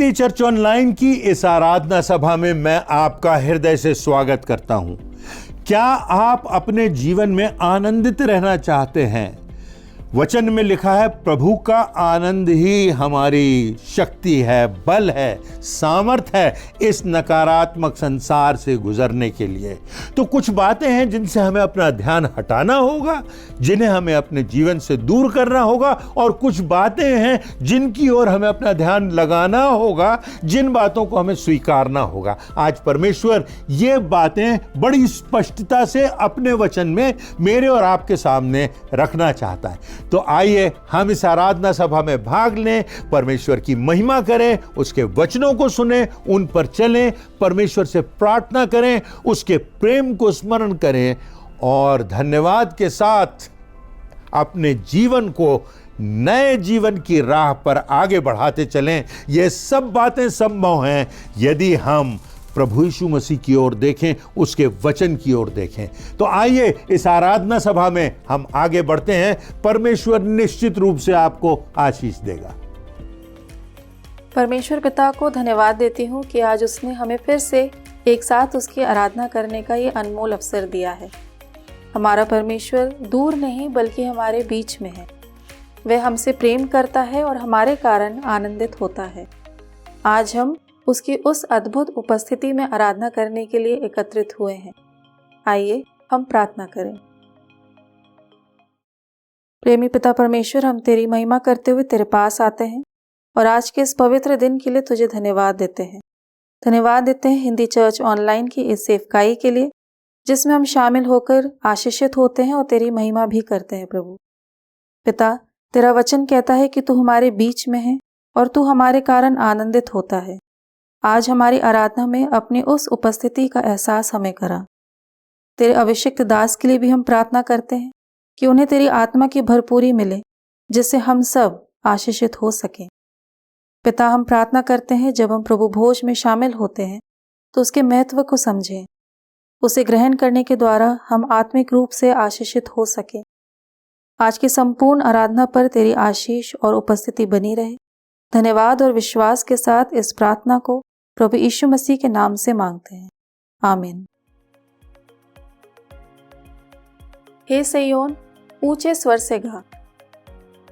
Hindi church online की इस आराधना सभा में मैं आपका हृदय से स्वागत करता हूं। क्या आप अपने जीवन में आनंदित रहना चाहते हैं? वचन में लिखा है, प्रभु का आनंद ही हमारी शक्ति है, बल है, सामर्थ है इस नकारात्मक संसार से गुजरने के लिए। तो कुछ बातें हैं जिनसे हमें अपना ध्यान हटाना होगा, जिन्हें हमें अपने जीवन से दूर करना होगा, और कुछ बातें हैं जिनकी ओर हमें अपना ध्यान लगाना होगा, जिन बातों को हमें स्वीकारना होगा। आज परमेश्वर ये बातें बड़ी स्पष्टता से अपने वचन में मेरे और आपके सामने रखना चाहता है। तो आइए हम इस आराधना सभा में भाग लें, परमेश्वर की महिमा करें, उसके वचनों को सुनें, उन पर चलें, परमेश्वर से प्रार्थना करें, उसके प्रेम को स्मरण करें और धन्यवाद के साथ अपने जीवन को नए जीवन की राह पर आगे बढ़ाते चलें। ये सब बातें संभव हैं यदि हम प्रभु यीशु मसीह की ओर देखें, उसके वचन की ओर देखें। तो आइए इस आराधना सभा में हम आगे बढ़ते हैं। परमेश्वर निश्चित रूप से आपको आशीष देगा। परमेश्वर पिता को धन्यवाद देती हूँ कि आज उसने हमें फिर से एक साथ उसकी आराधना करने का ये अनमोल अवसर दिया है। हमारा परमेश्वर दूर नहीं बल्कि हमारे बीच में है। वह हमसे प्रेम करता है और हमारे कारण आनंदित होता है। आज हम उसकी उस अद्भुत उपस्थिति में आराधना करने के लिए एकत्रित हुए हैं। आइए हम प्रार्थना करें। प्रेमी पिता परमेश्वर, हम तेरी महिमा करते हुए तेरे पास आते हैं और आज के इस पवित्र दिन के लिए तुझे धन्यवाद देते हैं। धन्यवाद देते हैं हिंदी चर्च ऑनलाइन की इस सेवकाई के लिए, जिसमें हम शामिल होकर आशीषित होते हैं और तेरी महिमा भी करते हैं। प्रभु पिता, तेरा वचन कहता है कि तू हमारे बीच में है और तू हमारे कारण आनंदित होता है। आज हमारी आराधना में अपनी उस उपस्थिति का एहसास हमें करा। तेरे अभिषिक्त दास के लिए भी हम प्रार्थना करते हैं कि उन्हें तेरी आत्मा की भरपूरी मिले, जिससे हम सब आशीषित हो सकें। पिता, हम प्रार्थना करते हैं जब हम प्रभु भोज में शामिल होते हैं तो उसके महत्व को समझें, उसे ग्रहण करने के द्वारा हम आत्मिक रूप से आशीषित हो सकें। आज की संपूर्ण आराधना पर तेरी आशीष और उपस्थिति बनी रहे। धन्यवाद और विश्वास के साथ इस प्रार्थना को प्रभु यीशु मसीह के नाम से मांगते हैं, आमीन। हे सिय्योन, ऊंचे स्वर से गा।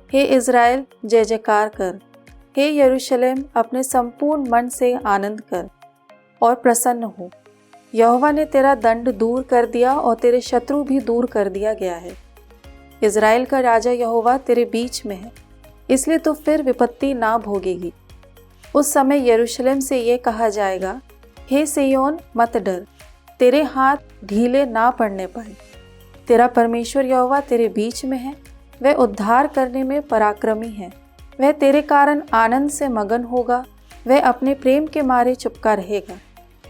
हे इज़राइल, जय जयकार कर। हे यरूशलेम, अपने संपूर्ण मन से आनंद कर और प्रसन्न हो। यहोवा ने तेरा दंड दूर कर दिया और तेरे शत्रु भी दूर कर दिया गया है। इज़राइल का राजा यहोवा तेरे बीच में है, इसलिए तो फिर विपत्ति ना भोगेगी। उस समय यरूशलेम से ये कहा जाएगा, हे सिय्योन, मत डर, तेरे हाथ ढीले ना पड़ने पाए। तेरा परमेश्वर यहोवा तेरे बीच में है, वह उद्धार करने में पराक्रमी है। वह तेरे कारण आनंद से मगन होगा, वह अपने प्रेम के मारे चुपका रहेगा,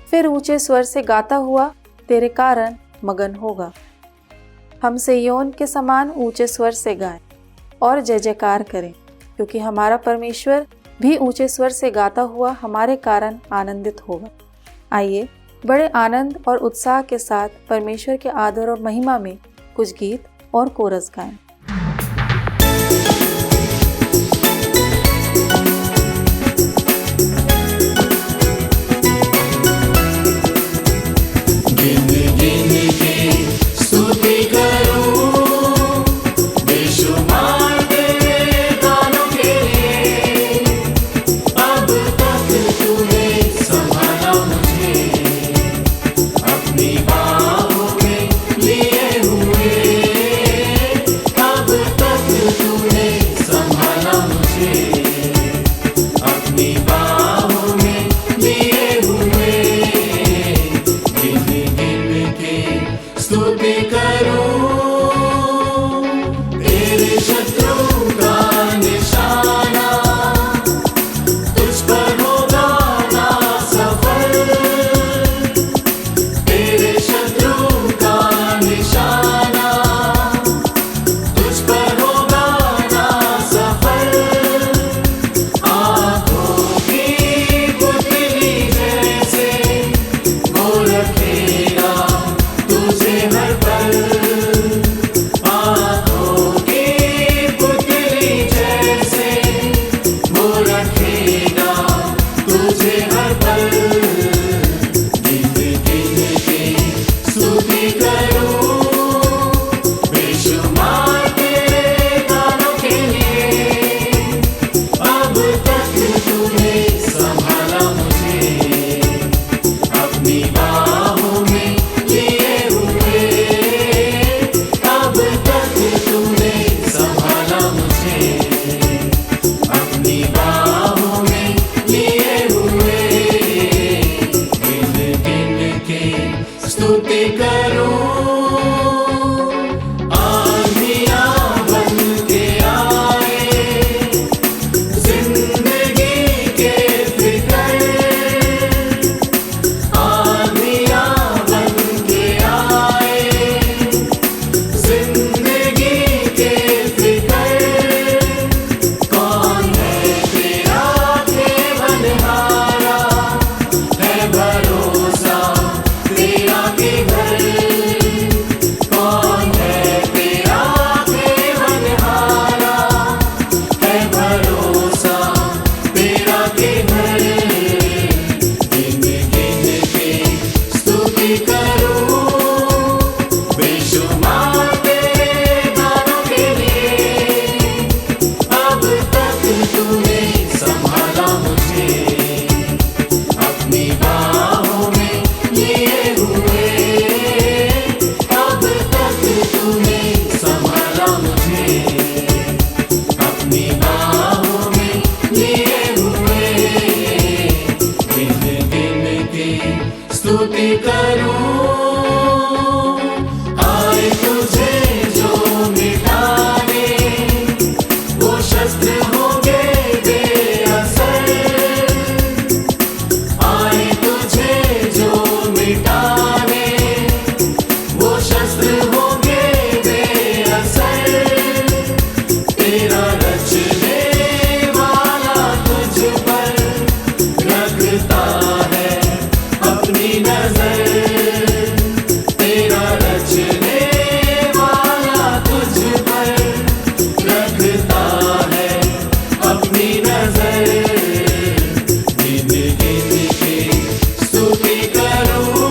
फिर ऊंचे स्वर से गाता हुआ तेरे कारण मगन होगा। हम सिय्योन के समान ऊंचे स्वर से गाएं और जय जयकार करें, क्योंकि हमारा परमेश्वर भी ऊंचे स्वर से गाता हुआ हमारे कारण आनंदित होगा। आइए बड़े आनंद और उत्साह के साथ परमेश्वर के आदर और महिमा में कुछ गीत और कोरस गाएं। अपनी बाहों में लिए हुए स्तुति करूं बेशुमार तेरे गानों के लिए। अब तक तूने संभाला मुझे अपनी बाहों में लिए हुए। अब तक तूने संभाला मुझे अपनी बाहों में लिए हुए। गिन गिन के स्तुति करूं आंधियां बन के आए जिंदगी के फिकर। आंधियां बन के आए जिंदगी के फिकर। कौन है तेरा खेवनहारा है भरोसा तेरा केवल। कौन है तेरा खेवनहारा है भरोसा तेरा केवल। गिन गिन के स्तुति करूं बेशुमार तेरे गानों के लिए। अब तक तूने संभाला मुझे अपनी बाहों में लिए हुए। अब तक तूने संभाला मुझे अपनी बाहों में लिए हुए। गिन गिन के स्तुति करूं आए तुझे जो मिटाने वो शस्त्र होंगे बेअसर। आए तुझे जो मिटाने वो शस्त्र होंगे बेअसर। तेरा रचने वाला तुझ पर रखता है अपनी नजर। तेरा रचने वाला तुझ पर रखता है अपनी नजर। गिन गिन के स्तुति करूं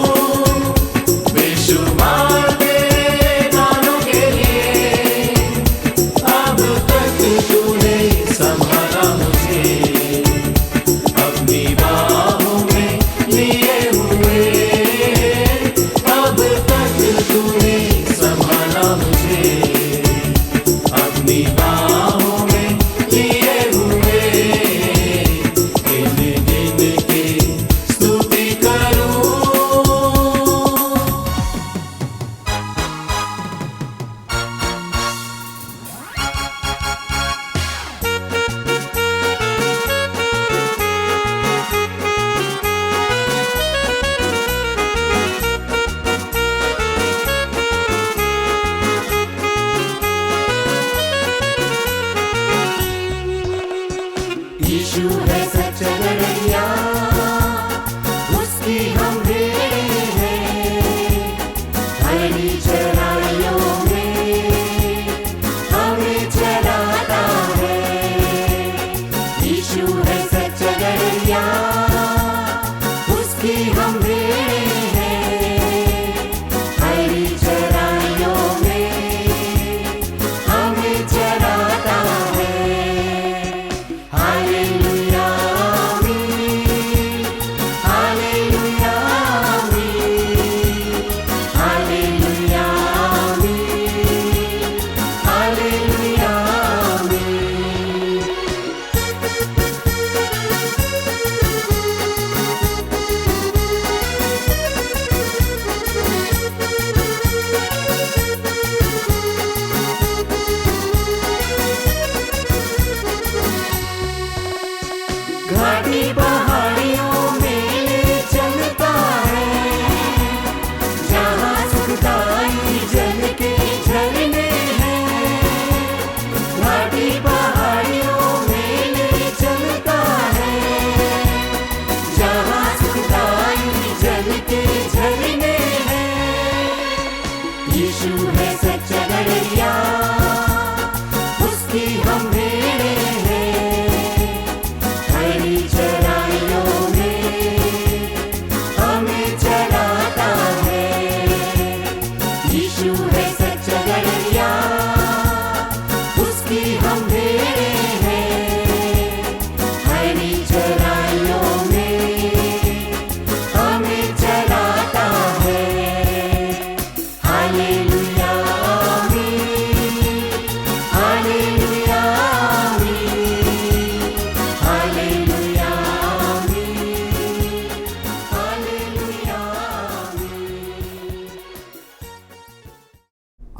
बेशुमार तेरे गानों के लिए। अब तक तूने संभाला मुझे अपनी बाहों में लिए हुए। अब तक तूने संभाला मुझे अपनी बाहों में लिए हुए। गिन गिन के स्तुति करूं यीशु है सच्चा गड़िया उसकी हम भेड़ हैं। हरी चराइयों में हमें चराता है। यीशु है सच्चा गड़िया उसकी हम भेड़ हैं। हरी चराइयों में हमें चराता है। हालेलुया आमीन, हालेलुया आमीन, हालेलुया आमीन, हालेलुया आमीन। घाटी पहाड़ियों में चलता है जहाँ सुखदाई जल के झरने हैं। घाटी पहाड़ियों में चलता है जहाँ सुखदाई जल के झरने हैं। यीशु है सच्चा गड़िया उसकी हम भेड़ हैं। हरी चराइयों में हमें चराता है।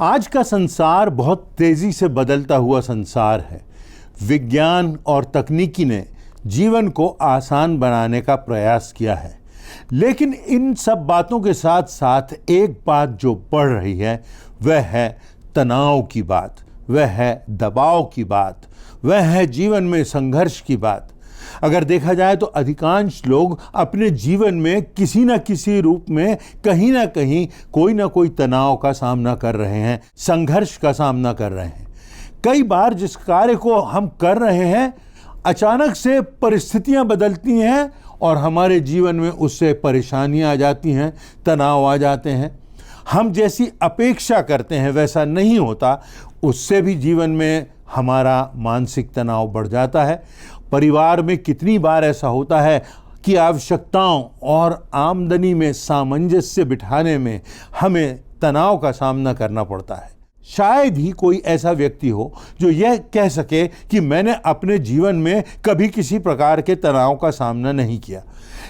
आज का संसार बहुत तेजी से बदलता हुआ संसार है। विज्ञान और तकनीकी ने जीवन को आसान बनाने का प्रयास किया है, लेकिन इन सब बातों के साथ साथ एक बात जो बढ़ रही है वह है तनाव की बात, वह है दबाव की बात, वह है जीवन में संघर्ष की बात। अगर देखा जाए तो अधिकांश लोग अपने जीवन में किसी न किसी रूप में कहीं ना कहीं कोई ना कोई तनाव का सामना कर रहे हैं, संघर्ष का सामना कर रहे हैं। कई बार जिस कार्य को हम कर रहे हैं अचानक से परिस्थितियां बदलती हैं और हमारे जीवन में उससे परेशानियां आ जाती हैं, तनाव आ जाते हैं। हम जैसी अपेक्षा करते हैं वैसा नहीं होता, उससे भी जीवन में हमारा मानसिक तनाव बढ़ जाता है। परिवार में कितनी बार ऐसा होता है कि आवश्यकताओं और आमदनी में सामंजस्य बिठाने में हमें तनाव का सामना करना पड़ता है। शायद ही कोई ऐसा व्यक्ति हो जो यह कह सके कि मैंने अपने जीवन में कभी किसी प्रकार के तनाव का सामना नहीं किया,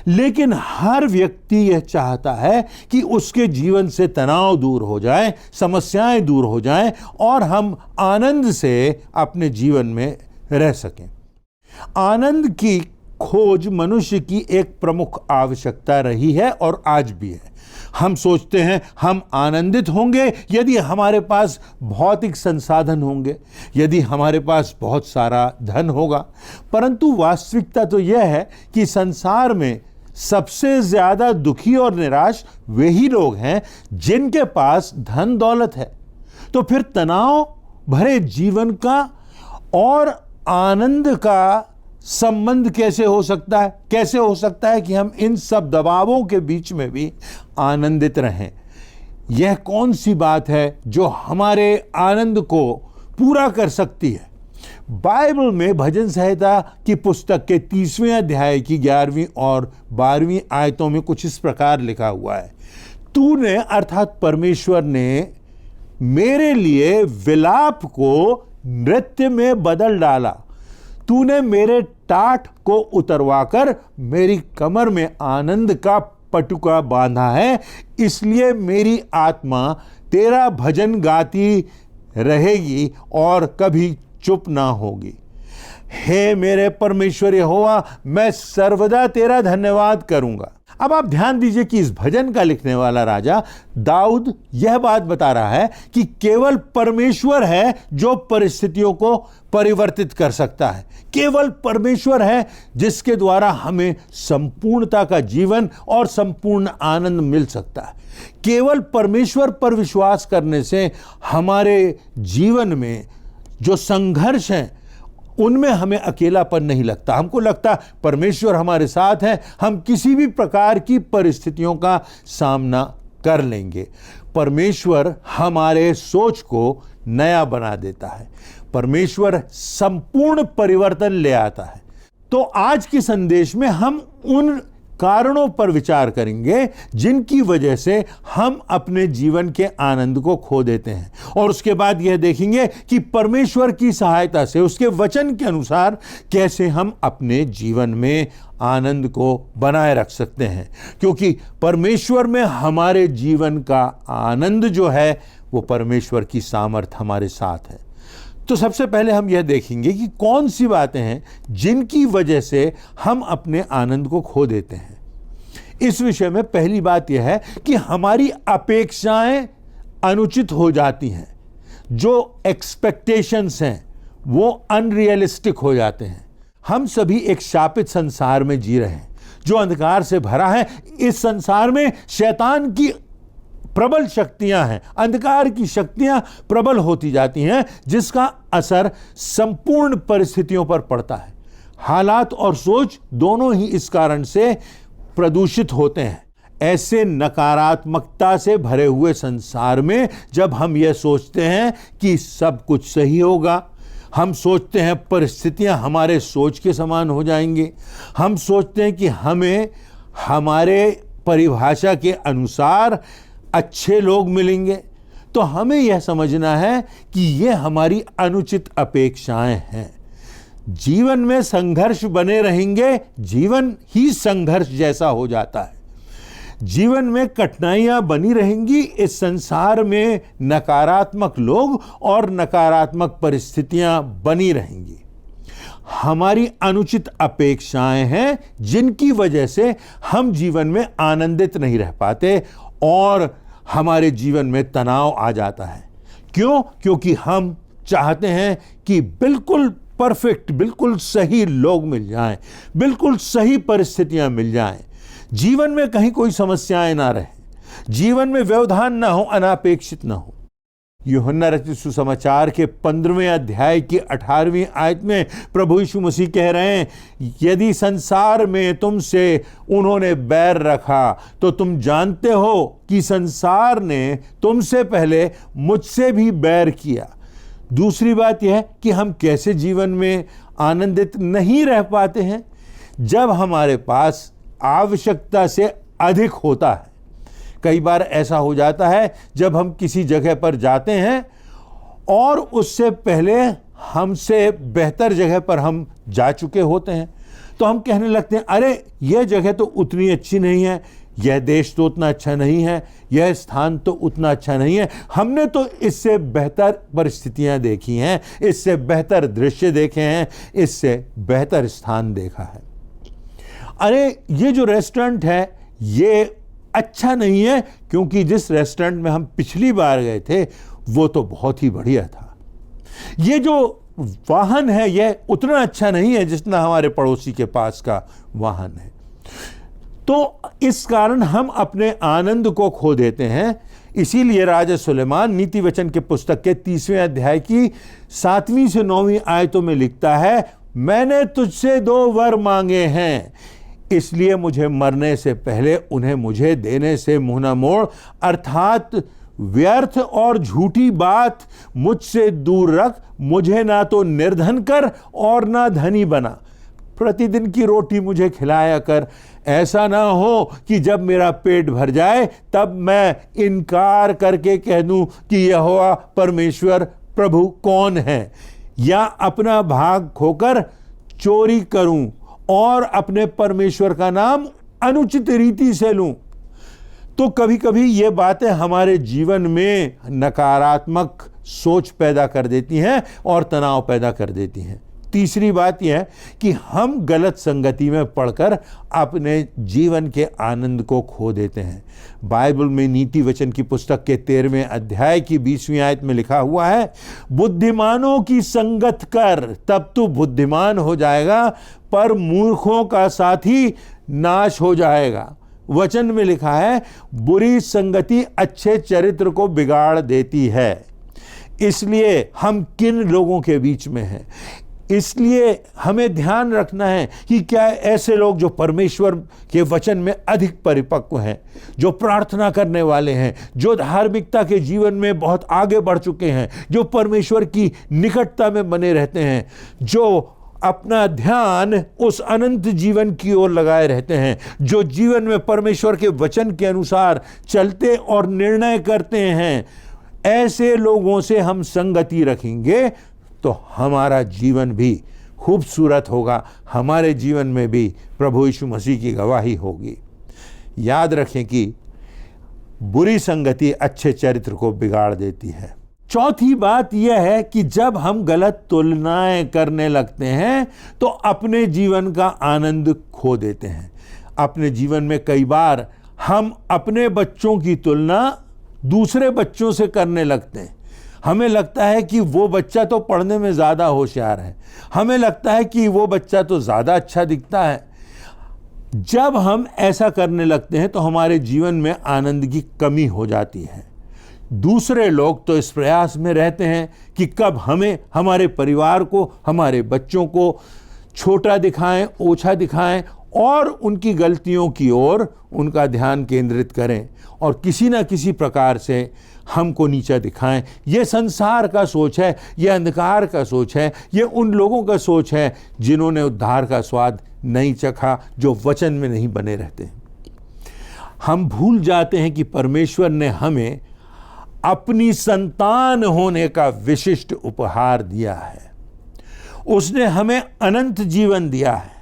लेकिन हर व्यक्ति यह चाहता है कि उसके जीवन से तनाव दूर हो जाए, समस्याएं दूर हो जाएं और हम आनंद से अपने जीवन में रह सकें। आनंद की खोज मनुष्य की एक प्रमुख आवश्यकता रही है और आज भी है। हम सोचते हैं हम आनंदित होंगे यदि हमारे पास भौतिक संसाधन होंगे, यदि हमारे पास बहुत सारा धन होगा, परंतु वास्तविकता तो यह है कि संसार में सबसे ज्यादा दुखी और निराश वही लोग हैं जिनके पास धन दौलत है। तो फिर तनाव भरे जीवन का और आनंद का संबंध कैसे हो सकता है? कैसे हो सकता है कि हम इन सब दबावों के बीच में भी आनंदित रहें? यह कौन सी बात है जो हमारे आनंद को पूरा कर सकती है? बाइबल में भजन संहिता की पुस्तक के 30वें अध्याय की 11वीं और 12वीं आयतों में कुछ इस प्रकार लिखा हुआ है, तूने अर्थात परमेश्वर ने मेरे लिए विलाप को नृत्य में बदल डाला, तूने मेरे टाट को उतरवाकर मेरी कमर में आनंद का पटुका बांधा है, इसलिए मेरी आत्मा तेरा भजन गाती रहेगी और कभी चुप ना होगी। हे मेरे परमेश्वर यहोवा, मैं सर्वदा तेरा धन्यवाद करूंगा। अब आप ध्यान दीजिए कि इस भजन का लिखने वाला राजा दाऊद यह बात बता रहा है कि केवल परमेश्वर है जो परिस्थितियों को परिवर्तित कर सकता है। केवल परमेश्वर है जिसके द्वारा हमें संपूर्णता का जीवन और संपूर्ण आनंद मिल सकता है। केवल परमेश्वर पर विश्वास करने से हमारे जीवन में जो संघर्ष हैं उनमें हमें अकेलापन नहीं लगता। हमको लगता परमेश्वर हमारे साथ है, हम किसी भी प्रकार की परिस्थितियों का सामना कर लेंगे। परमेश्वर हमारे सोच को नया बना देता है, परमेश्वर संपूर्ण परिवर्तन ले आता है। तो आज के संदेश में हम उन कारणों पर विचार करेंगे जिनकी वजह से हम अपने जीवन के आनंद को खो देते हैं, और उसके बाद यह देखेंगे कि परमेश्वर की सहायता से उसके वचन के अनुसार कैसे हम अपने जीवन में आनंद को बनाए रख सकते हैं, क्योंकि परमेश्वर में हमारे जीवन का आनंद जो है वो परमेश्वर की सामर्थ हमारे साथ है। तो सबसे पहले हम यह देखेंगे कि कौन सी बातें हैं जिनकी वजह से हम अपने आनंद को खो देते हैं। इस विषय में पहली बात यह है कि हमारी अपेक्षाएं अनुचित हो जाती हैं। जो एक्सपेक्टेशंस हैं वो अनरियलिस्टिक हो जाते हैं। हम सभी एक शापित संसार में जी रहे हैं जो अंधकार से भरा है। इस संसार में शैतान की प्रबल शक्तियां हैं, अंधकार की शक्तियां प्रबल होती जाती हैं, जिसका असर संपूर्ण परिस्थितियों पर पड़ता है। हालात और सोच दोनों ही इस कारण से प्रदूषित होते हैं। ऐसे नकारात्मकता से भरे हुए संसार में जब हम यह सोचते हैं कि सब कुछ सही होगा, हम सोचते हैं परिस्थितियां हमारे सोच के समान हो जाएंगी, हम सोचते हैं कि हमें हमारे परिभाषा के अनुसार अच्छे लोग मिलेंगे, तो हमें यह समझना है कि यह हमारी अनुचित अपेक्षाएं हैं। जीवन में संघर्ष बने रहेंगे, जीवन ही संघर्ष जैसा हो जाता है। जीवन में कठिनाइयां बनी रहेंगी। इस संसार में नकारात्मक लोग और नकारात्मक परिस्थितियां बनी रहेंगी। हमारी अनुचित अपेक्षाएं हैं जिनकी वजह से हम जीवन में आनंदित नहीं रह पाते और हमारे जीवन में तनाव आ जाता है। क्यों? क्योंकि हम चाहते हैं कि बिल्कुल परफेक्ट, बिल्कुल सही लोग मिल जाएं, बिल्कुल सही परिस्थितियां मिल जाएं, जीवन में कहीं कोई समस्याएं ना रहे, जीवन में व्यवधान ना हो, अनापेक्षित ना हो। यूहन्ना रचित सुसमाचार के 15वें अध्याय की 18वीं आयत में प्रभु यीशु मसीह कह रहे हैं, यदि संसार में तुमसे उन्होंने बैर रखा तो तुम जानते हो कि संसार ने तुमसे पहले मुझसे भी बैर किया। दूसरी बात यह है कि हम कैसे जीवन में आनंदित नहीं रह पाते हैं, जब हमारे पास आवश्यकता से अधिक होता है। कई बार ऐसा हो जाता है जब हम किसी जगह पर जाते हैं और उससे पहले हमसे बेहतर जगह पर हम जा चुके होते हैं, तो हम कहने लगते हैं, अरे यह जगह तो उतनी अच्छी नहीं है, यह देश तो उतना अच्छा नहीं है, यह स्थान तो उतना अच्छा नहीं है, हमने तो इससे बेहतर परिस्थितियां देखी हैं, इससे बेहतर दृश्य देखे हैं, इससे बेहतर स्थान देखा है। अरे ये जो रेस्टोरेंट है ये अच्छा नहीं है, क्योंकि जिस रेस्टोरेंट में हम पिछली बार गए थे वो तो बहुत ही बढ़िया था। ये जो वाहन है यह उतना अच्छा नहीं है जितना हमारे पड़ोसी के पास का वाहन है। तो इस कारण हम अपने आनंद को खो देते हैं। इसीलिए राजा सुलेमान नीति वचन के पुस्तक के 30वें अध्याय की 7वीं से 9वीं आयतों में लिखता है, मैंने तुझसे 2 वर मांगे हैं, इसलिए मुझे मरने से पहले उन्हें मुझे देने से मुंह न मोड़, अर्थात व्यर्थ और झूठी बात मुझसे दूर रख, मुझे ना तो निर्धन कर और ना धनी बना, प्रतिदिन की रोटी मुझे खिलाया कर। ऐसा ना हो कि जब मेरा पेट भर जाए तब मैं इनकार करके कह दूं कि यहोवा परमेश्वर प्रभु कौन है, या अपना भाग खोकर चोरी करूं और अपने परमेश्वर का नाम अनुचित रीति से लूं। तो कभी कभी ये बातें हमारे जीवन में नकारात्मक सोच पैदा कर देती हैं और तनाव पैदा कर देती हैं। तीसरी बात यह है कि हम गलत संगति में पड़कर अपने जीवन के आनंद को खो देते हैं। बाइबल में नीति वचन की पुस्तक के 13वें अध्याय की 20वीं आयत में लिखा हुआ है, बुद्धिमानों की संगत कर तब तू बुद्धिमान हो जाएगा, पर मूर्खों का साथी नाश हो जाएगा। वचन में लिखा है, बुरी संगति अच्छे चरित्र को बिगाड़ देती है। इसलिए हम किन लोगों के बीच में हैं, इसलिए हमें ध्यान रखना है कि क्या ऐसे लोग जो परमेश्वर के वचन में अधिक परिपक्व हैं, जो प्रार्थना करने वाले हैं, जो धार्मिकता के जीवन में बहुत आगे बढ़ चुके हैं, जो परमेश्वर की निकटता में बने रहते हैं, जो अपना ध्यान उस अनंत जीवन की ओर लगाए रहते हैं, जो जीवन में परमेश्वर के वचन के अनुसार चलते और निर्णय करते हैं, ऐसे लोगों से हम संगति रखेंगे तो हमारा जीवन भी खूबसूरत होगा, हमारे जीवन में भी प्रभु यीशु मसीह की गवाही होगी। याद रखें कि बुरी संगति अच्छे चरित्र को बिगाड़ देती है। चौथी बात यह है कि जब हम गलत तुलनाएं करने लगते हैं तो अपने जीवन का आनंद खो देते हैं। अपने जीवन में कई बार हम अपने बच्चों की तुलना दूसरे बच्चों से करने लगते हैं। हमें लगता है कि वो बच्चा तो पढ़ने में ज़्यादा होशियार है, हमें लगता है कि वो बच्चा तो ज़्यादा अच्छा दिखता है। जब हम ऐसा करने लगते हैं तो हमारे जीवन में आनंद की कमी हो जाती है। दूसरे लोग तो इस प्रयास में रहते हैं कि कब हमें, हमारे परिवार को, हमारे बच्चों को छोटा दिखाएं, ओछा दिखाएं और उनकी गलतियों की ओर उनका ध्यान केंद्रित करें और किसी न किसी प्रकार से हमको नीचा दिखाएं। ये संसार का सोच है, ये अंधकार का सोच है, ये उन लोगों का सोच है जिन्होंने उद्धार का स्वाद नहीं चखा, जो वचन में नहीं बने रहते हैं। हम भूल जाते हैं कि परमेश्वर ने हमें अपनी संतान होने का विशिष्ट उपहार दिया है। उसने हमें अनंत जीवन दिया है।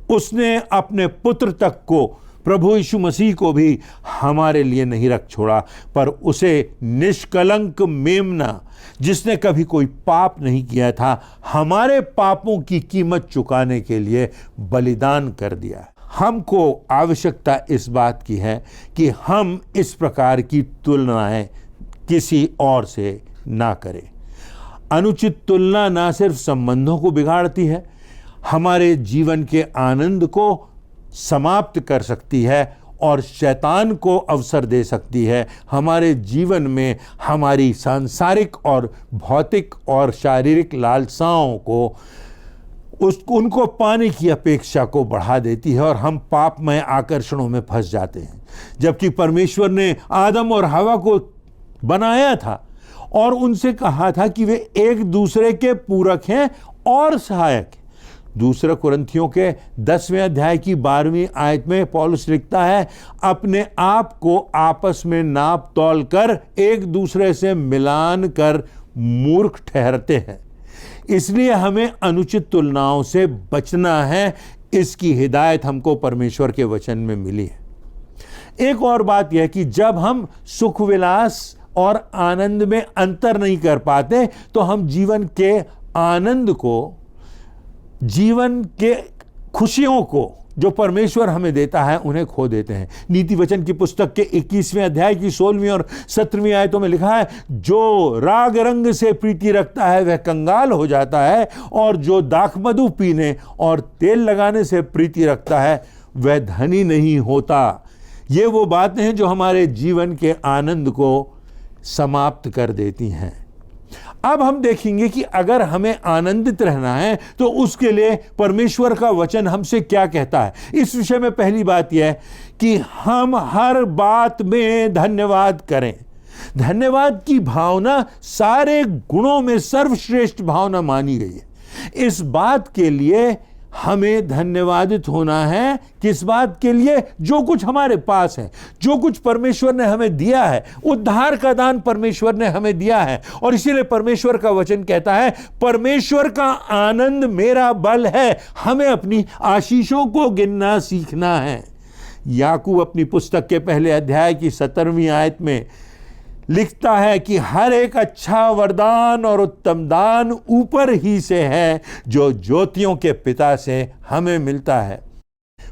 उसने अपने पुत्र तक को प्रभु यीशु मसीह को भी हमारे लिए नहीं रख छोड़ा, पर उसे निष्कलंक मेमना, जिसने कभी कोई पाप नहीं किया था, हमारे पापों की कीमत चुकाने के लिए बलिदान कर दिया। हमको आवश्यकता इस बात की है कि हम इस प्रकार की तुलनाएं किसी और से ना करें। अनुचित तुलना ना सिर्फ संबंधों को बिगाड़ती है, हमारे जीवन के आनंद को समाप्त कर सकती है और शैतान को अवसर दे सकती है हमारे जीवन में हमारी सांसारिक और भौतिक और शारीरिक लालसाओं को उनको पाने की अपेक्षा को बढ़ा देती है और हम पापमय आकर्षणों में फंस जाते हैं। जबकि परमेश्वर ने आदम और हवा को बनाया था और उनसे कहा था कि वे एक दूसरे के पूरक हैं और सहायक हैं। दूसरा कुरिन्थियों के 10वें अध्याय की 12वीं आयत में पौलुस लिखता है, अपने आप को आपस में नाप तौल कर एक दूसरे से मिलान कर मूर्ख ठहरते हैं। इसलिए हमें अनुचित तुलनाओं से बचना है। इसकी हिदायत हमको परमेश्वर के वचन में मिली है। एक और बात यह कि जब हम सुख विलास और आनंद में अंतर नहीं कर पाते तो हम जीवन के आनंद को, जीवन के खुशियों को जो परमेश्वर हमें देता है, उन्हें खो देते हैं। नीति वचन की पुस्तक के 21वें अध्याय की 16वीं और 17वीं आयतों में लिखा है, जो राग रंग से प्रीति रखता है वह कंगाल हो जाता है, और जो दाखमधु पीने और तेल लगाने से प्रीति रखता है वह धनी नहीं होता। ये वो बातें हैं जो हमारे जीवन के आनंद को समाप्त कर देती हैं। अब हम देखेंगे कि अगर हमें आनंदित रहना है तो उसके लिए परमेश्वर का वचन हमसे क्या कहता है। इस विषय में पहली बात यह है कि हम हर बात में धन्यवाद करें। धन्यवाद की भावना सारे गुणों में सर्वश्रेष्ठ भावना मानी गई है। इस बात के लिए हमें धन्यवादित होना है। किस बात के लिए? जो कुछ हमारे पास है, जो कुछ परमेश्वर ने हमें दिया है, उद्धार का दान परमेश्वर ने हमें दिया है। और इसीलिए परमेश्वर का वचन कहता है, परमेश्वर का आनंद मेरा बल है। हमें अपनी आशीषों को गिनना सीखना है। याकूब अपनी पुस्तक के पहले अध्याय की 17वीं आयत में लिखता है कि हर एक अच्छा वरदान और उत्तम दान ऊपर ही से है, जो ज्योतियों के पिता से हमें मिलता है।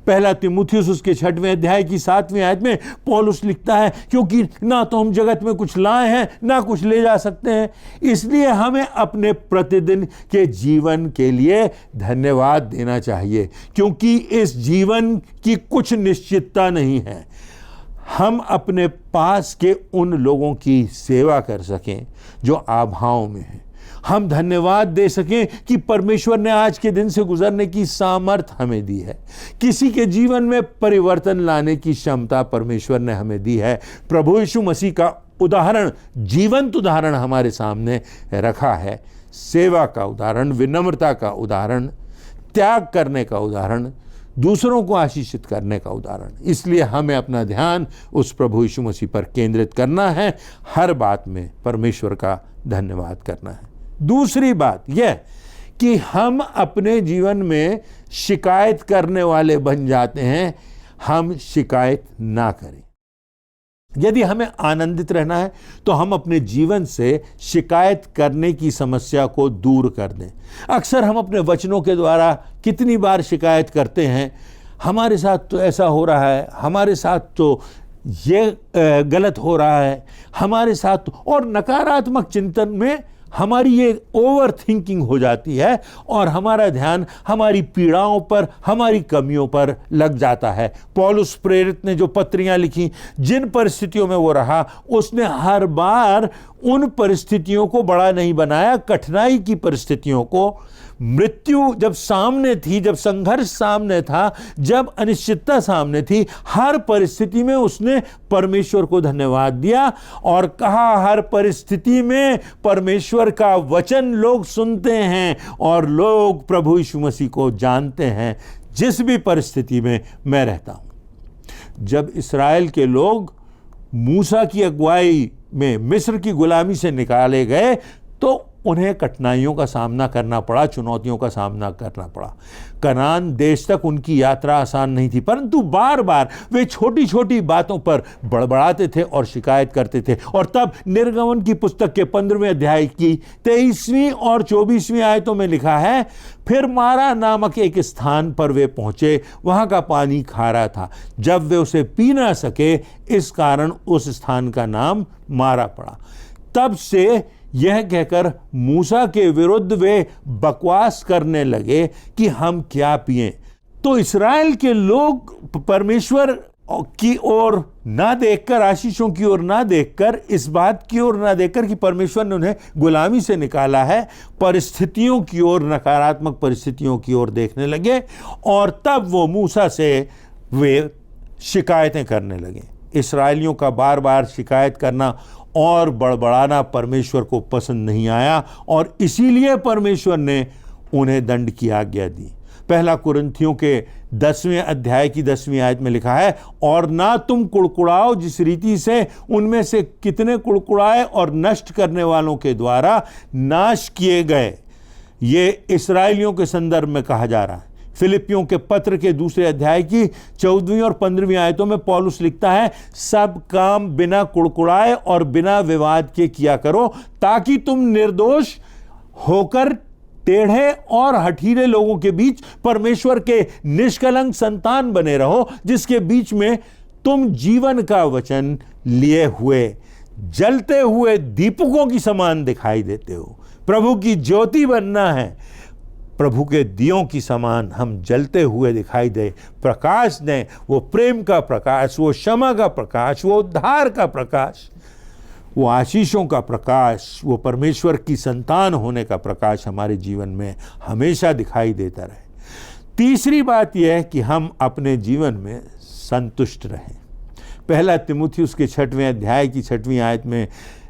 पहला तीमुथियुस उसके 6वें अध्याय की 7वीं आयत में पौलुस लिखता है, क्योंकि ना तो हम जगत में कुछ लाए हैं ना कुछ ले जा सकते हैं, इसलिए हमें अपने प्रतिदिन के जीवन के लिए धन्यवाद देना चाहिए, क्योंकि इस जीवन की कुछ निश्चितता नहीं है। हम अपने पास के उन लोगों की सेवा कर सकें जो अभाव में हैं। हम धन्यवाद दे सकें कि परमेश्वर ने आज के दिन से गुजरने की सामर्थ हमें दी है। किसी के जीवन में परिवर्तन लाने की क्षमता परमेश्वर ने हमें दी है। प्रभु यीशु मसीह का उदाहरण, जीवंत उदाहरण हमारे सामने रखा है। सेवा का उदाहरण, विनम्रता का उदाहरण, त्याग करने का उदाहरण, दूसरों को आशीषित करने का उदाहरण। इसलिए हमें अपना ध्यान उस प्रभु यीशु मसीह पर केंद्रित करना है। हर बात में परमेश्वर का धन्यवाद करना है। दूसरी बात यह कि हम अपने जीवन में शिकायत करने वाले बन जाते हैं। हम शिकायत ना करें। यदि हमें आनंदित रहना है तो हम अपने जीवन से शिकायत करने की समस्या को दूर कर दें। अक्सर हम अपने वचनों के द्वारा कितनी बार शिकायत करते हैं, हमारे साथ तो ऐसा हो रहा है, हमारे साथ तो ये गलत हो रहा है, हमारे साथ और नकारात्मक चिंतन में हमारी ये ओवर थिंकिंग हो जाती है और हमारा ध्यान हमारी पीड़ाओं पर, हमारी कमियों पर लग जाता है। पौलुस प्रेरित ने जो पत्रियां लिखी, जिन परिस्थितियों में वो रहा, उसने हर बार उन परिस्थितियों को बड़ा नहीं बनाया, कठिनाई की परिस्थितियों को, मृत्यु जब सामने थी, जब संघर्ष सामने था, जब अनिश्चितता सामने थी, हर परिस्थिति में उसने परमेश्वर को धन्यवाद दिया और कहा, हर परिस्थिति में परमेश्वर का वचन लोग सुनते हैं और लोग प्रभु यीशु मसीह को जानते हैं जिस भी परिस्थिति में मैं रहता हूं। जब इस्राएल के लोग मूसा की अगुवाई में मिस्र की गुलामी से निकाले गए तो उन्हें कठिनाइयों का सामना करना पड़ा, चुनौतियों का सामना करना पड़ा। कनान देश तक उनकी यात्रा आसान नहीं थी, परंतु बार बार वे छोटी छोटी बातों पर बड़बड़ाते थे और शिकायत करते थे। और तब निर्गमन की पुस्तक के 15वें अध्याय की 23वीं और 24वीं आयतों में लिखा है, फिर मारा नामक एक स्थान पर वे पहुंचे, वहां का पानी खारा था, जब वे उसे पी ना सके, इस कारण उस स्थान का नाम मारा पड़ा। तब से यह कहकर मूसा के विरुद्ध वे बकवास करने लगे कि हम क्या पिएं। तो इस्राएल के लोग परमेश्वर की ओर ना देखकर, आशीषों की ओर ना देखकर, इस बात की ओर ना देखकर कि परमेश्वर ने उन्हें गुलामी से निकाला है, परिस्थितियों की ओर, नकारात्मक परिस्थितियों की ओर देखने लगे। और तब वो मूसा से वे शिकायतें करने लगे। इस्राएलियों का बार बार शिकायत करना और बड़बड़ाना परमेश्वर को पसंद नहीं आया, और इसीलिए परमेश्वर ने उन्हें दंड की आज्ञा दी। पहला कुरिन्थियों के 10वें अध्याय की 10वीं आयत में लिखा है, और ना तुम कुड़कुड़ाओ जिस रीति से उनमें से कितने कुड़कुड़ाए और नष्ट करने वालों के द्वारा नाश किए गए। ये इस्राएलियों के संदर्भ में कहा जा रहा है। फिलिपियों के पत्र के 2 अध्याय की 14वीं और 15वीं आयतों में पौलुस लिखता है, सब काम बिना कुड़कुड़ाए और बिना विवाद के किया करो, ताकि तुम निर्दोष होकर टेढ़े और हठीले लोगों के बीच परमेश्वर के निष्कलंक संतान बने रहो, जिसके बीच में तुम जीवन का वचन लिए हुए जलते हुए दीपकों की समान दिखाई देते हो। प्रभु की ज्योति बनना है, प्रभु के दियों की समान हम जलते हुए दिखाई दे, प्रकाश दें, वो प्रेम का प्रकाश, वो क्षमा का प्रकाश, वो उद्धार का प्रकाश, वो आशीषों का प्रकाश, वो परमेश्वर की संतान होने का प्रकाश हमारे जीवन में हमेशा दिखाई देता रहे। तीसरी बात यह है कि हम अपने जीवन में संतुष्ट रहें। पहला तिमुथियुस के 6वें अध्याय की 6वीं आयत में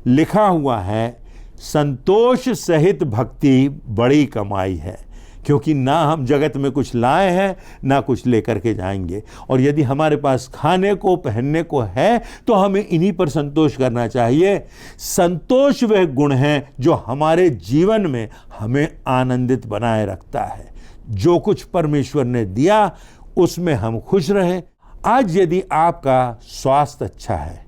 लिखा हुआ है, संतोष सहित भक्ति बड़ी कमाई है, क्योंकि ना हम जगत में कुछ लाए हैं, ना कुछ लेकर के जाएंगे। और यदि हमारे पास खाने को, पहनने को है, तो हमें इन्हीं पर संतोष करना चाहिए। संतोष वह गुण है जो हमारे जीवन में हमें आनंदित बनाए रखता है। जो कुछ परमेश्वर ने दिया उसमें हम खुश रहें। आज यदि आपका स्वास्थ्य अच्छा है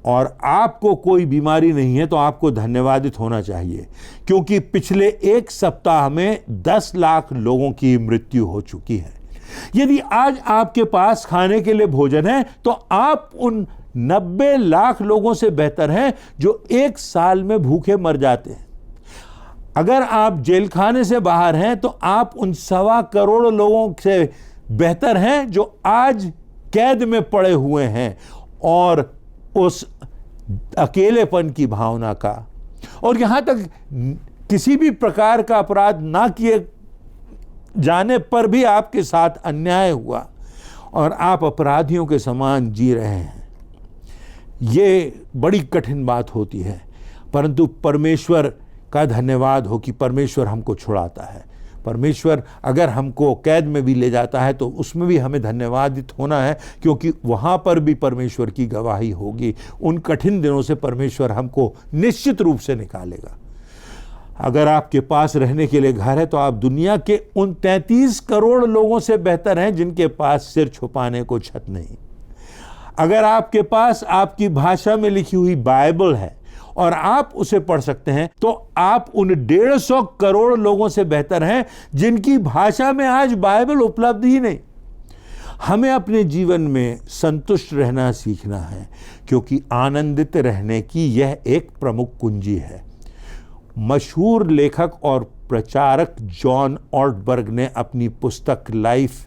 और आपको कोई बीमारी नहीं है, तो आपको धन्यवादित होना चाहिए, क्योंकि पिछले 1 सप्ताह में 10 लाख लोगों की मृत्यु हो चुकी है। यदि आज आपके पास खाने के लिए भोजन है, तो आप उन 90 लाख लोगों से बेहतर हैं जो 1 साल में भूखे मर जाते हैं। अगर आप जेल खाने से बाहर हैं, तो आप उन 1.25 करोड़ लोगों से बेहतर हैं जो आज कैद में पड़े हुए हैं और उस अकेलेपन की भावना का, और यहां तक किसी भी प्रकार का अपराध ना किए जाने पर भी आपके साथ अन्याय हुआ और आप अपराधियों के समान जी रहे हैं। ये बड़ी कठिन बात होती है, परंतु परमेश्वर का धन्यवाद हो कि परमेश्वर हमको छुड़ाता है। परमेश्वर अगर हमको कैद में भी ले जाता है, तो उसमें भी हमें धन्यवादित होना है, क्योंकि वहाँ पर भी परमेश्वर की गवाही होगी। उन कठिन दिनों से परमेश्वर हमको निश्चित रूप से निकालेगा। अगर आपके पास रहने के लिए घर है, तो आप दुनिया के उन 33 करोड़ लोगों से बेहतर हैं जिनके पास सिर छुपाने को छत नहीं। अगर आपके पास आपकी भाषा में लिखी हुई बाइबल है और आप उसे पढ़ सकते हैं, तो आप उन 150 करोड़ लोगों से बेहतर हैं जिनकी भाषा में आज बाइबल उपलब्ध ही नहीं। हमें अपने जीवन में संतुष्ट रहना सीखना है, क्योंकि आनंदित रहने की यह एक प्रमुख कुंजी है। मशहूर लेखक और प्रचारक जॉन ऑर्टबर्ग ने अपनी पुस्तक लाइफ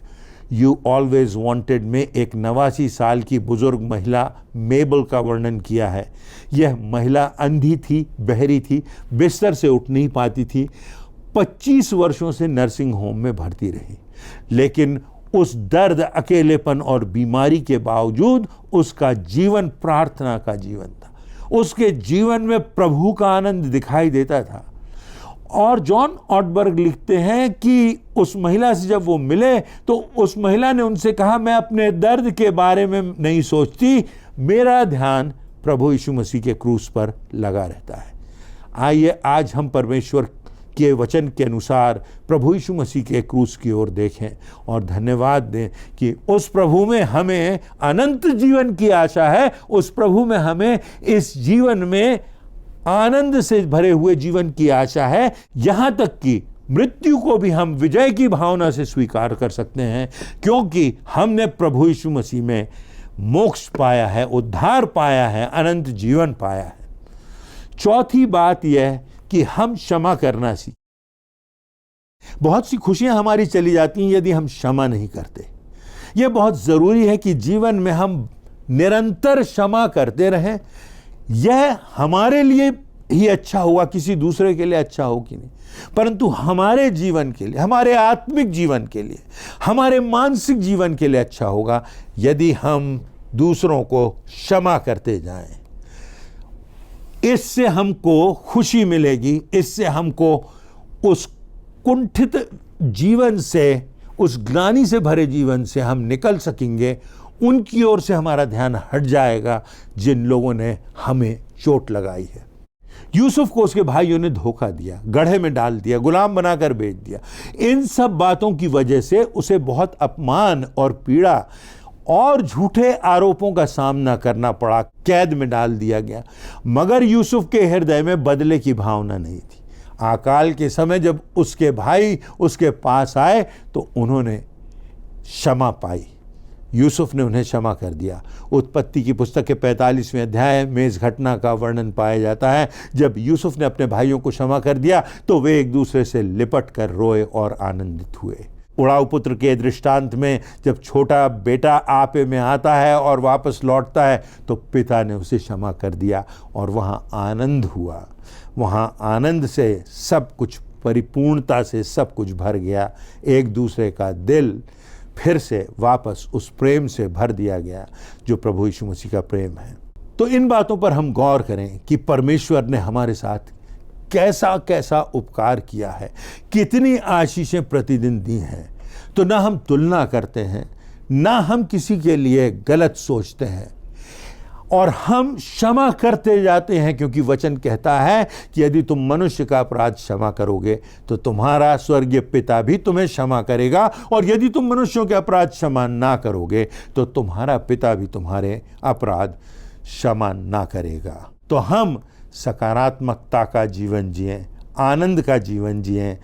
यू ऑलवेज वांटेड में एक 89 साल की बुजुर्ग महिला मेबल का वर्णन किया है। यह महिला अंधी थी, बहरी थी, बिस्तर से उठ नहीं पाती थी, 25 वर्षों से नर्सिंग होम में भर्ती रही, लेकिन उस दर्द, अकेलेपन और बीमारी के बावजूद उसका जीवन प्रार्थना का जीवन था। उसके जीवन में प्रभु का आनंद दिखाई देता था। और जॉन ऑर्टबर्ग लिखते हैं कि उस महिला से जब वो मिले, तो उस महिला ने उनसे कहा, मैं अपने दर्द के बारे में नहीं सोचती, मेरा ध्यान प्रभु यीशु मसीह के क्रूस पर लगा रहता है। आइए आज हम परमेश्वर के वचन के अनुसार प्रभु यीशु मसीह के क्रूस की ओर देखें और धन्यवाद दें कि उस प्रभु में हमें अनंत जीवन की आशा है। उस प्रभु में हमें इस जीवन में आनंद से भरे हुए जीवन की आशा है, यहाँ तक कि मृत्यु को भी हम विजय की भावना से स्वीकार कर सकते हैं, क्योंकि हमने प्रभु यीशु मसीह में मोक्ष पाया है, उद्धार पाया है, अनंत जीवन पाया है। चौथी बात यह कि हम क्षमा करना सीखें। बहुत सी खुशियां हमारी चली जाती हैं यदि हम क्षमा नहीं करते। यह बहुत जरूरी है कि जीवन में हम निरंतर क्षमा करते रहें। यह हमारे लिए ही अच्छा होगा, किसी दूसरे के लिए अच्छा हो कि नहीं, परंतु हमारे जीवन के लिए, हमारे आत्मिक जीवन के लिए, हमारे मानसिक जीवन के लिए अच्छा होगा यदि हम दूसरों को क्षमा करते जाएं। इससे हमको खुशी मिलेगी, इससे हमको उस कुंठित जीवन से, उस ग्लानि से भरे जीवन से हम निकल सकेंगे। उनकी ओर से हमारा ध्यान हट जाएगा जिन लोगों ने हमें चोट लगाई है। यूसुफ को उसके भाइयों ने धोखा दिया, गड्ढे में डाल दिया, गुलाम बनाकर बेच दिया। इन सब बातों की वजह से उसे बहुत अपमान और पीड़ा और झूठे आरोपों का सामना करना पड़ा, कैद में डाल दिया गया। मगर यूसुफ के हृदय में बदले की भावना नहीं थी। अकाल के समय जब उसके भाई उसके पास आए तो उन्होंने क्षमा पाई, यूसुफ ने उन्हें क्षमा कर दिया। उत्पत्ति की पुस्तक के 45वें अध्याय में इस घटना का वर्णन पाया जाता है। जब यूसुफ ने अपने भाइयों को क्षमा कर दिया तो वे एक दूसरे से लिपट कर रोए और आनंदित हुए। उड़ाऊ पुत्र के दृष्टांत में जब छोटा बेटा आपे में आता है और वापस लौटता है तो पिता ने उसे क्षमा कर दिया और वहाँ आनंद हुआ। वहाँ आनंद से सब कुछ, परिपूर्णता से सब कुछ भर गया। एक दूसरे का दिल फिर से वापस उस प्रेम से भर दिया गया जो प्रभु यीशु मसीह का प्रेम है। तो इन बातों पर हम गौर करें कि परमेश्वर ने हमारे साथ कैसा कैसा उपकार किया है, कितनी आशीषें प्रतिदिन दी हैं। तो ना हम तुलना करते हैं, ना हम किसी के लिए गलत सोचते हैं, और हम क्षमा करते जाते हैं, क्योंकि वचन कहता है कि यदि तुम मनुष्य का अपराध क्षमा करोगे तो तुम्हारा स्वर्गीय पिता भी तुम्हें क्षमा करेगा, और यदि तुम मनुष्यों के अपराध क्षमा ना करोगे तो तुम्हारा पिता भी तुम्हारे अपराध क्षमा ना करेगा। तो हम सकारात्मकता का जीवन जिएं, आनंद का जीवन जिएं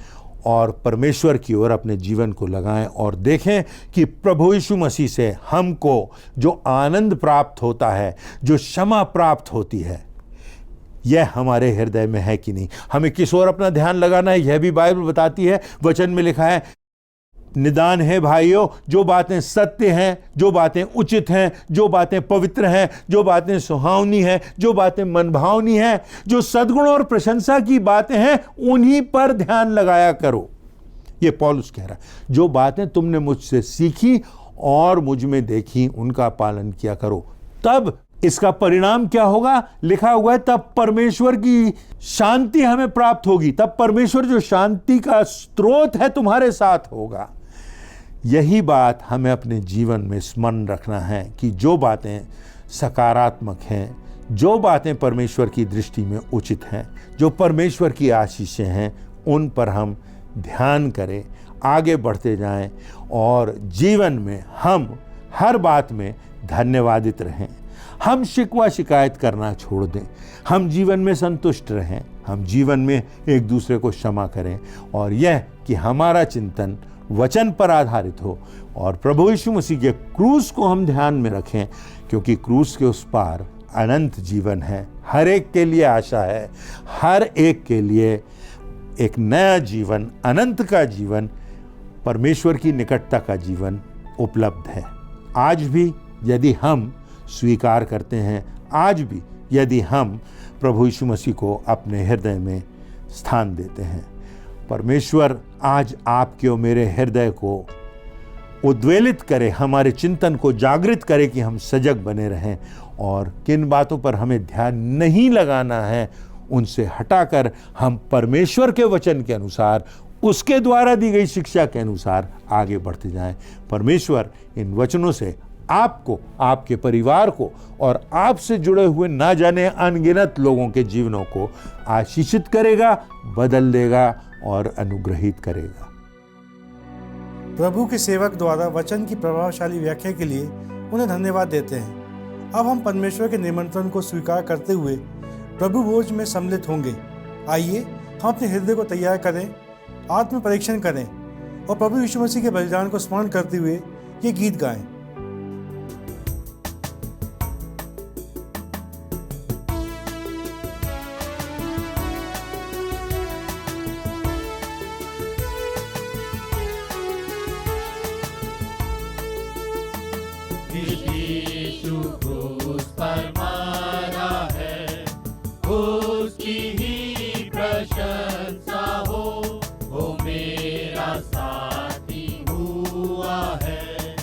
और परमेश्वर की ओर अपने जीवन को लगाएं और देखें कि प्रभु यीशु मसीह से हमको जो आनंद प्राप्त होता है, जो क्षमा प्राप्त होती है, यह हमारे हृदय में है कि नहीं। हमें किस ओर अपना ध्यान लगाना है यह भी बाइबल बताती है। वचन में लिखा है, निदान है भाइयों, जो बातें सत्य हैं, जो बातें उचित हैं, जो बातें पवित्र हैं, जो बातें सुहावनी हैं, जो बातें मनभावनी हैं, जो सद्गुण और प्रशंसा की बातें हैं, उन्हीं पर ध्यान लगाया करो। ये पौलुस कह रहा है, जो बातें तुमने मुझसे सीखी और मुझ में देखी उनका पालन किया करो। तब इसका परिणाम क्या होगा? लिखा हुआ है, तब परमेश्वर की शांति हमें प्राप्त होगी। तब परमेश्वर जो शांति का स्रोत है तुम्हारे साथ होगा। यही बात हमें अपने जीवन में स्मरण रखना है कि जो बातें सकारात्मक हैं, जो बातें परमेश्वर की दृष्टि में उचित हैं, जो परमेश्वर की आशीषें हैं, उन पर हम ध्यान करें, आगे बढ़ते जाएं और जीवन में हम हर बात में धन्यवादित रहें। हम शिकवा शिकायत करना छोड़ दें, हम जीवन में संतुष्ट रहें, हम जीवन में एक दूसरे को क्षमा करें, और यह कि हमारा चिंतन वचन पर आधारित हो और प्रभु यीशु मसीह के क्रूस को हम ध्यान में रखें, क्योंकि क्रूस के उस पार अनंत जीवन है। हर एक के लिए आशा है, हर एक के लिए एक नया जीवन, अनंत का जीवन, परमेश्वर की निकटता का जीवन उपलब्ध है। आज भी यदि हम स्वीकार करते हैं, आज भी यदि हम प्रभु यीशु मसीह को अपने हृदय में स्थान देते हैं, परमेश्वर आज आपके और मेरे हृदय को उद्वेलित करे, हमारे चिंतन को जागृत करे कि हम सजग बने रहें और किन बातों पर हमें ध्यान नहीं लगाना है उनसे हटाकर हम परमेश्वर के वचन के अनुसार, उसके द्वारा दी गई शिक्षा के अनुसार आगे बढ़ते जाएं। परमेश्वर इन वचनों से आपको, आपके परिवार को और आपसे जुड़े हुए ना जाने अनगिनत लोगों के जीवनों को आशीषित करेगा, बदल देगा और अनुग्रहित करेगा। प्रभु के सेवक द्वारा वचन की प्रभावशाली व्याख्या के लिए उन्हें धन्यवाद देते हैं। अब हम परमेश्वर के निमंत्रण को स्वीकार करते हुए प्रभु भोज में सम्मिलित होंगे। आइए हम अपने हृदय को तैयार करें, आत्म परीक्षण करें और प्रभु यीशु मसीह के बलिदान को स्मरण करते हुए ये गीत गाएं। यीशु क्रूस पर मारा है, उसकी ही प्रशंसा हो, वो मेरा साथी हुआ है,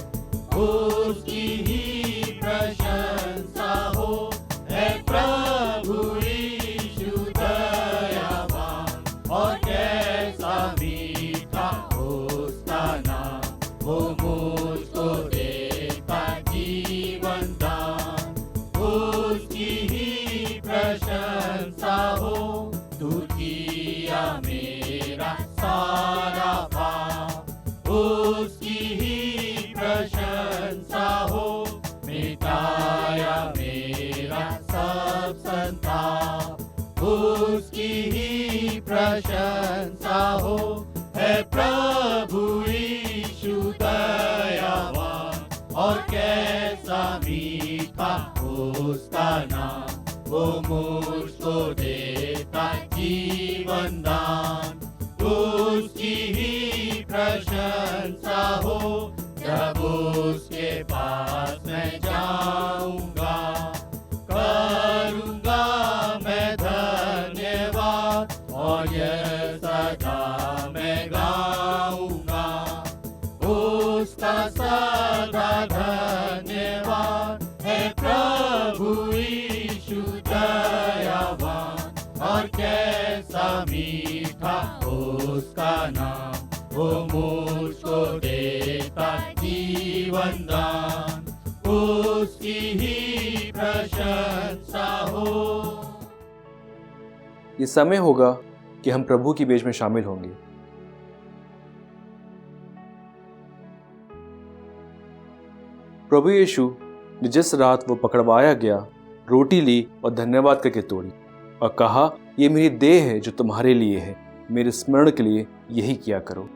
उसकी ही प्रशंसा हो, है प्रभु यीशु दयावान, और कैसा मीठा उसका नाम, वो मुझको देता जीवन दान, उसकी ही प्रशंसा हो, तू किया मेरा सारा पाप, उसकी ही प्रशंसा हो, मिटाया मेरा सब संताप, उसकी ही प्रशंसा हो, है प्रभु यीशु दयावान, और कैसा मीठा उसका नाम, वो मुझको देता जीवन दान, उसकी ही प्रशंसा हो, जब उसके पास मैं जाऊंगा, करूंगा मैं धन्यवाद, और यह सदा मैं गाऊंगा, उसका सदा धन्यवाद, है प्रभु यीशु दयावान, और कैसा मीठा उसका नाम, वो मुझको देता जीवन दान, उसकी ही प्रशंसा हो। ये समय होगा कि हम प्रभु की बेज में शामिल होंगे। प्रभु यीशु ने जिस रात वो पकड़वाया गया, रोटी ली और धन्यवाद करके तोड़ी और कहा, ये मेरी देह है जो तुम्हारे लिए है, मेरे स्मरण के लिए यही किया करो।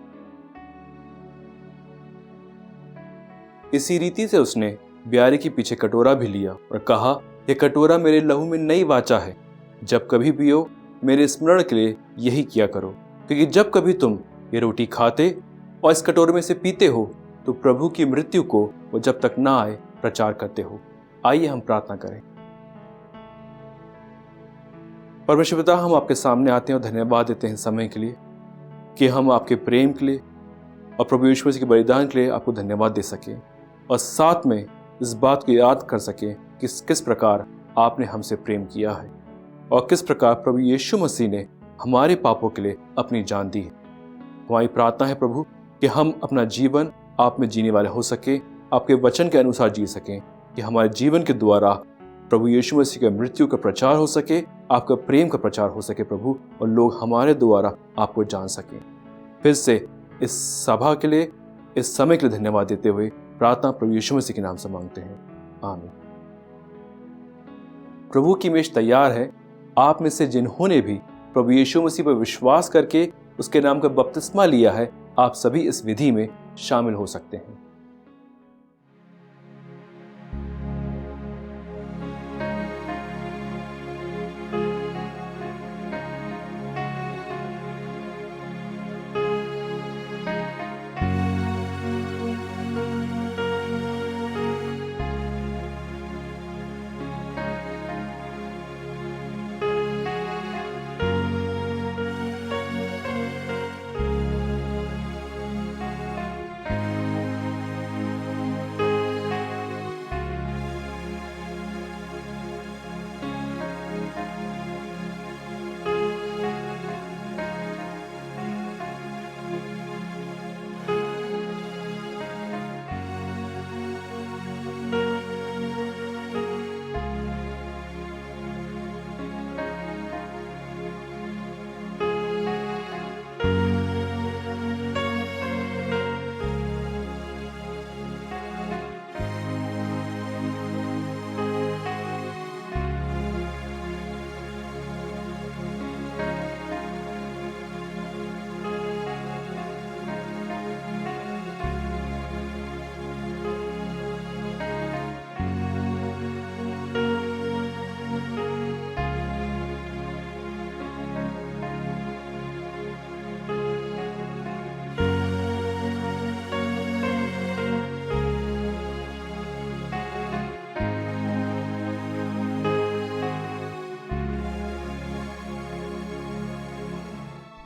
इसी रीति से उसने ब्यारे के पीछे कटोरा भी लिया और कहा, यह कटोरा मेरे लहू में नई वाचा है, जब कभी पियो मेरे स्मरण के लिए यही किया करो, क्योंकि जब कभी तुम ये रोटी खाते और इस कटोरे में से पीते हो तो प्रभु की मृत्यु को वो जब तक ना आए प्रचार करते हो। आइए हम प्रार्थना करें। परमेश्वर पिता, हम आपके सामने आते हैं और धन्यवाद देते हैं समय के लिए कि हम आपके प्रेम के लिए और प्रभु यीशु मसीह के बलिदान के लिए आपको धन्यवाद दे सकें, और साथ में इस बात को याद कर सकें कि किस प्रकार आपने हमसे प्रेम किया है और किस प्रकार प्रभु यीशु मसीह ने हमारे पापों के लिए अपनी जान दी है। हमारी प्रार्थना है प्रभु कि हम अपना जीवन आप में जीने वाले हो सके, आपके वचन के अनुसार जी सकें, कि हमारे जीवन के द्वारा प्रभु यीशु मसीह की मृत्यु का प्रचार हो सके, आपका प्रेम का प्रचार हो सके प्रभु, और लोग हमारे द्वारा आपको जान सकें। फिर से इस सभा के लिए, इस समय के लिए धन्यवाद देते हुए प्रार्थना प्रभु यीशु मसीह के नाम से मांगते हैं, आमीन। प्रभु की मेज तैयार है। आप में से जिन्होंने भी प्रभु यीशु मसीह पर विश्वास करके उसके नाम का बपतिस्मा लिया है, आप सभी इस विधि में शामिल हो सकते हैं।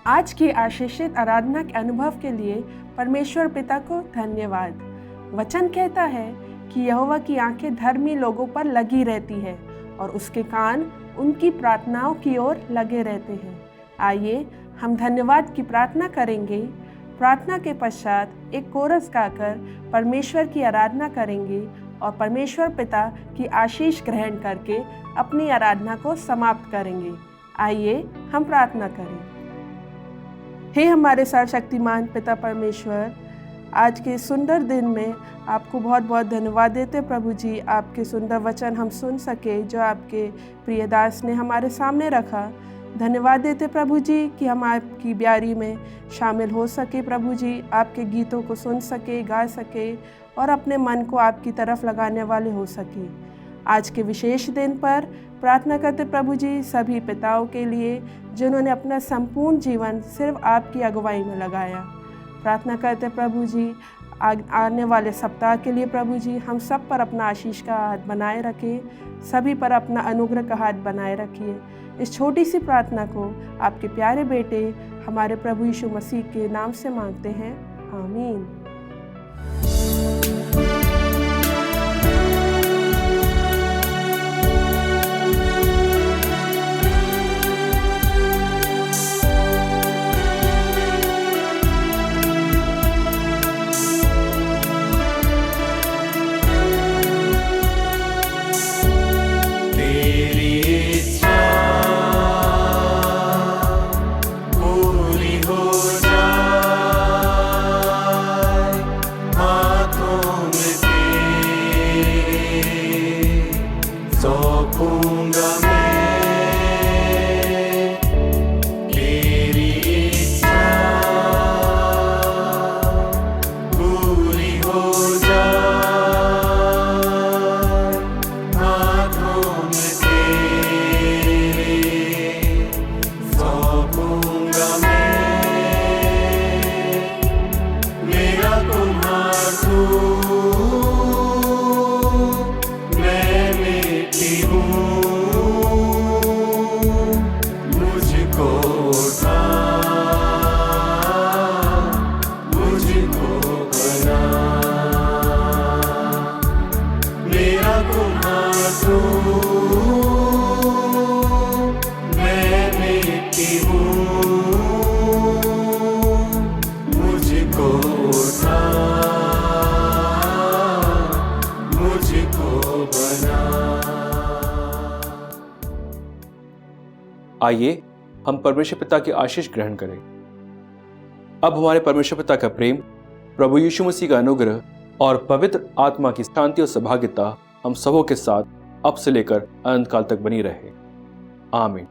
आज की आशीषित आराधना के अनुभव के लिए परमेश्वर पिता को धन्यवाद। वचन कहता है कि यहोवा की आंखें धर्मी लोगों पर लगी रहती है और उसके कान उनकी प्रार्थनाओं की ओर लगे रहते हैं। आइए हम धन्यवाद की प्रार्थना करेंगे। प्रार्थना के पश्चात एक कोरस गाकर परमेश्वर की आराधना करेंगे और परमेश्वर पिता की आशीष ग्रहण करके अपनी आराधना को समाप्त करेंगे। आइए हम प्रार्थना करें। हे हमारे सर्वशक्तिमान पिता परमेश्वर, आज के सुंदर दिन में आपको बहुत बहुत धन्यवाद देते प्रभु जी। आपके सुंदर वचन हम सुन सके जो आपके प्रिय दास ने हमारे सामने रखा। धन्यवाद देते प्रभु जी कि हम आपकी ब्यारी में शामिल हो सके प्रभु जी, आपके गीतों को सुन सके, गा सके और अपने मन को आपकी तरफ लगाने वाले हो सके। आज के विशेष दिन पर प्रार्थना करते प्रभु जी सभी पिताओं के लिए जिन्होंने अपना संपूर्ण जीवन सिर्फ आपकी अगुवाई में लगाया। प्रार्थना करते प्रभु जी आने वाले सप्ताह के लिए प्रभु जी हम सब पर अपना आशीष का हाथ बनाए रखें, सभी पर अपना अनुग्रह का हाथ बनाए रखिए। इस छोटी सी प्रार्थना को आपके प्यारे बेटे हमारे प्रभु यीशु मसीह के नाम से मांगते हैं, आमीन। आइए हम परमेश्वर पिता की आशीष ग्रहण करें। अब हमारे परमेश्वर पिता का प्रेम, प्रभु यीशु मसीह का अनुग्रह और पवित्र आत्मा की शांति और सौभाग्यता हम सबों के साथ अब से लेकर अनंत काल तक बनी रहे। आमीन।